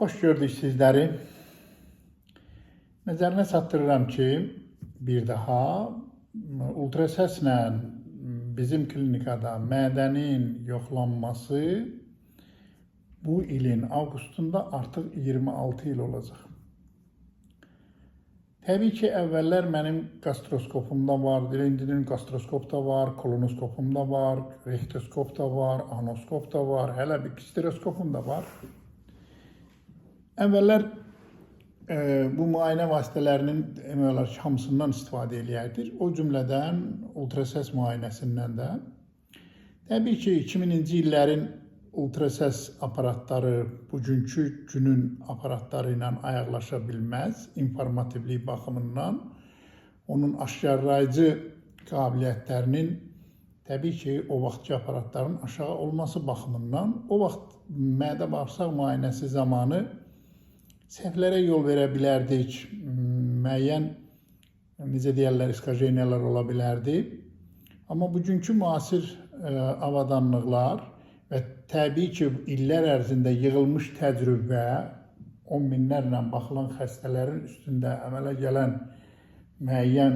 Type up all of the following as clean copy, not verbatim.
Xoş gördük sizləri. Nəzərinə çatdırıram ki, bir daha ultrasəslə bizim klinikada mədənin yoxlanması bu ilin avqustunda artıq 26 il olacaq. Təbii ki, əvvəllər mənim gastroskopumda var, rentgen gastroskop da var, kolonoskopumda var, rektoskop da var, anoskop da var, hələ bir stereoskopum da var. Əvvəllər bu müayinə vasitələrinin demək olar ki, hamısından istifadə eləyərdik. O cümlədən ultrasəs müayinəsindən də. Təbii ki, 2000-ci illərin ultrasəs aparatları bugünkü günün aparatları ilə ayaqlaşa bilməz. İnformativlik baxımından onun aşkarlayıcı qabiliyyətlərinin təbii ki, o vaxtki aparatların aşağı olması baxımından o vaxt mədə-bağırsaq müayinəsi zamanı səhvlərə yol verə bilərdik, müəyyən, necə deyərlər, iskajeniyalar ola bilərdi. Amma bugünkü müasir avadanlıqlar və təbii ki, illər ərzində yığılmış təcrübə, 10 minlərlə baxılan xəstələrin üstündə əmələ gələn müəyyən,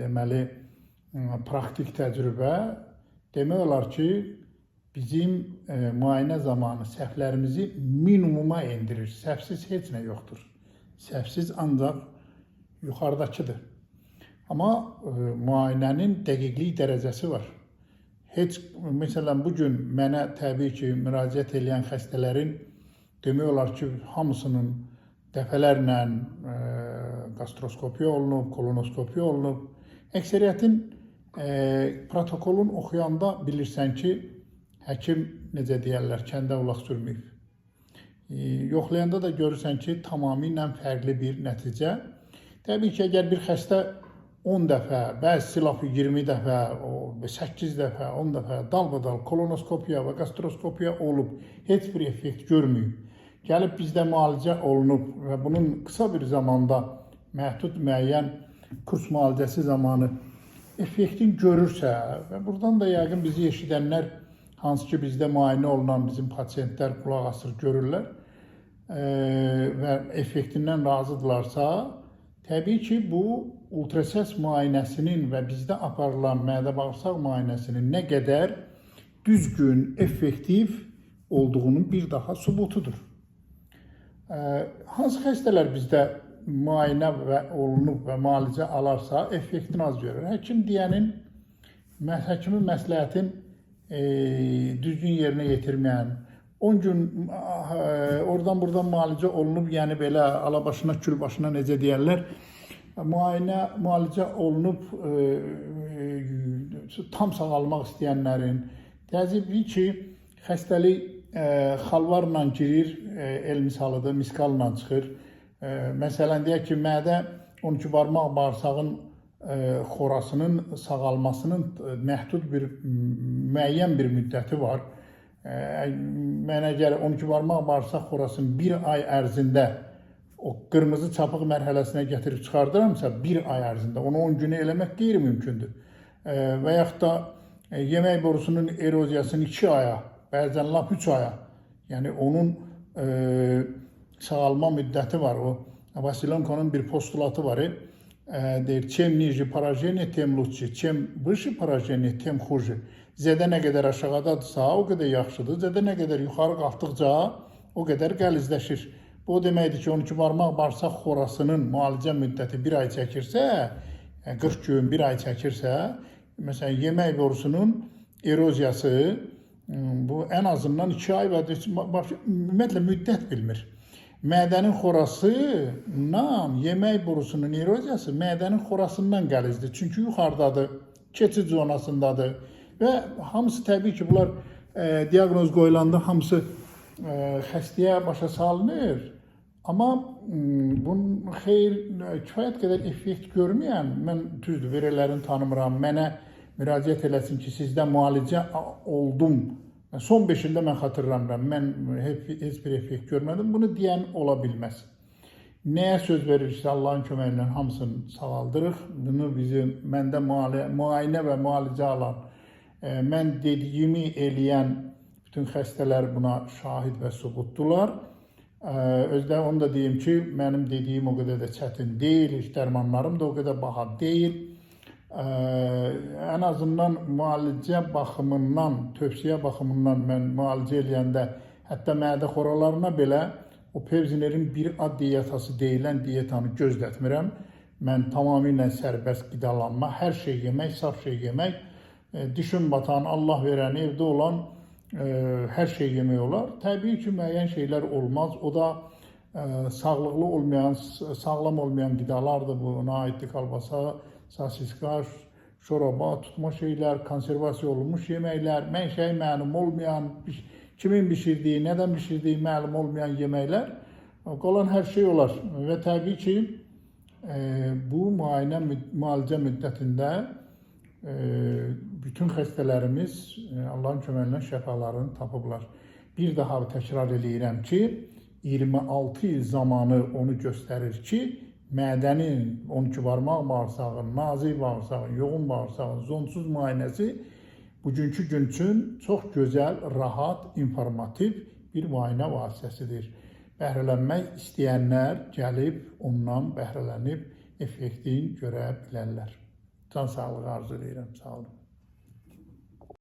deməli, praktik təcrübə demək olar ki, bizim müayinə zamanı səhvlərimizi minimuma endirir. Səhvsiz heç nə yoxdur. Səhvsiz ancaq yuxarıdakıdır. Amma müayinənin dəqiqlik dərəcəsi var. Məsələn, bugün mənə təbii ki, müraciət edən xəstələrin demək olar ki, hamısının dəfələrlə gastroskopiya olunub, kolonoskopiya olunub. Əksəriyyətin protokolun oxuyanda bilirsən ki, həkim, necə deyərlər, kəndə ulaq sürməyib. Yoxlayanda da görürsən ki, tamamilə fərqli bir nəticə. Təbii ki, əgər bir xəstə 10 dəfə, bəzisi lafı 20 dəfə, 8 dəfə, 10 dəfə dalbadal kolonoskopiya və gastroskopiya olub, heç bir effekt görməyib, gəlib bizdə müalicə olunub və bunun qısa bir zamanda məhdud müəyyən kurs müalicəsi zamanı effektin görürsə və buradan da yəqin bizi eşidənlər hansı ki, bizdə müayinə olunan bizim pasiyentlər qulaq asır, görürlər və effektindən razıdırlarsa, təbii ki, bu ultrasəs müayinəsinin və bizdə aparılan mədə-bağırsaq müayinəsinin nə qədər düzgün, effektiv olduğunun bir daha sübutudur. Hansı xəstələr bizdə müayinə olunub və müalicə alarsa, effektin az görür. Həkimin məsləhətin düzgün yerinə yetirməyən, 10 gün oradan-buradan müalicə olunub, yəni belə alabaşına, külbaşına necə deyərlər, müalicə olunub tam sağalmaq istəyənlərin, təbii ki, xəstəlik xalvarla girir, el misalıdır, miskalla çıxır. Məsələn, deyək ki, mədə 12 barmaq bağırsağın xorasının sağalmasının məhdud bir, müəyyən bir müddəti var. Mənə gəlir 12 barmaq bağırsaq xorasının bir ay ərzində o qırmızı çapıq mərhələsinə gətirib çıxardıramsa, bir ay ərzində, onu 10 günə eləmək qeyri-mümkündür. Və yaxud da yemək borusunun eroziyasını 2 aya, bəzən lap 3 aya, yəni onun sağalma müddəti var. O Vasilenko'nun bir postulatı var. Deyir, чем ниже поражение, тем лучше. Чем выше поражение, тем хуже. Zədə nə qədər aşağıdadırsa, o qədər yaxşıdır. Zədə nə qədər yuxarı qalxdıqca, o qədər qəlizləşir. Bu o deməkdir ki, 12 barmaq bağırsaq xorasının müalicə müddəti 1 ay çəkirsə, 40 gün 1 ay çəkirsə, məsələn, yemək borusunun eroziyası bu ən azından 2 ay və ümumiyyətlə müddət bilmir. Mədənin xorasından yemək borusunun eroziyası mədənin xorasından qəlizdir. Çünki yuxarıdadır, keçid zonasındadır və hamısı təbii ki, bunlar diaqnoz qoyulanda hamısı xəstəyə başa salınır. Amma bunun kifayət qədər effekt görməyən, mən düzdür, verələrini tanımıram, mənə müraciət eləsin ki, sizdə müalicə oldum. Son 5 ildə mən xatırlamıram, mən heç bir effekt görmədim, bunu deyən ola bilməz. Nəyə söz verirsə Allahın köməyi ilə hamısını sağaldırıq. Bunu məndə müayinə və müalicə alan, mən dediyimi eləyən bütün xəstələr buna şahid və sübutdular. Özdə onu da deyim ki, mənim dediyim o qədər də çətin deyil, dərmanlarım da o qədər baha deyil. Ən azından müalicə baxımından, tövsiyə baxımından mən müalicə eləyəndə hətta mədə xoralarına belə o Pevzinerin 1A diyetası deyilən diyetanı gözlətmirəm. Mən tamamilə sərbəst qidalanma, hər şey yemək, saf şey yemək, dişin batan, Allah verən, evdə olan hər şey yemək olar. Təbii ki, müəyyən şeylər olmaz. O da sağlıqlı olmayan, sağlam olmayan qidalardır. Buna aiddir kalbasa, sasiska, şoraba, tutma şeylər, konservasiya olunmuş yeməklər, mənşəyi məlum olmayan, kimin bişirdiyi, nədən bişirdiyi məlum olmayan yeməklər, qalan hər şey olar. Və təbii ki, bu müalicə müddətində bütün xəstələrimiz Allahın köməyi ilə şəfalarını tapıblar. Bir daha təkrar eləyirəm ki, 26 il zamanı onu göstərir ki, mədənin 12 barmaq bağırsağın, nazik bağırsağın, yoğun bağırsağın zonsuz müayinəsi bugünkü gün üçün çox gözəl, rahat, informativ bir müayinə vasitəsidir. Bəhrələnmək istəyənlər gəlib ondan bəhrələnib effektin görə bilərlər. Can sağlığı arzu edirəm. Sağ olun.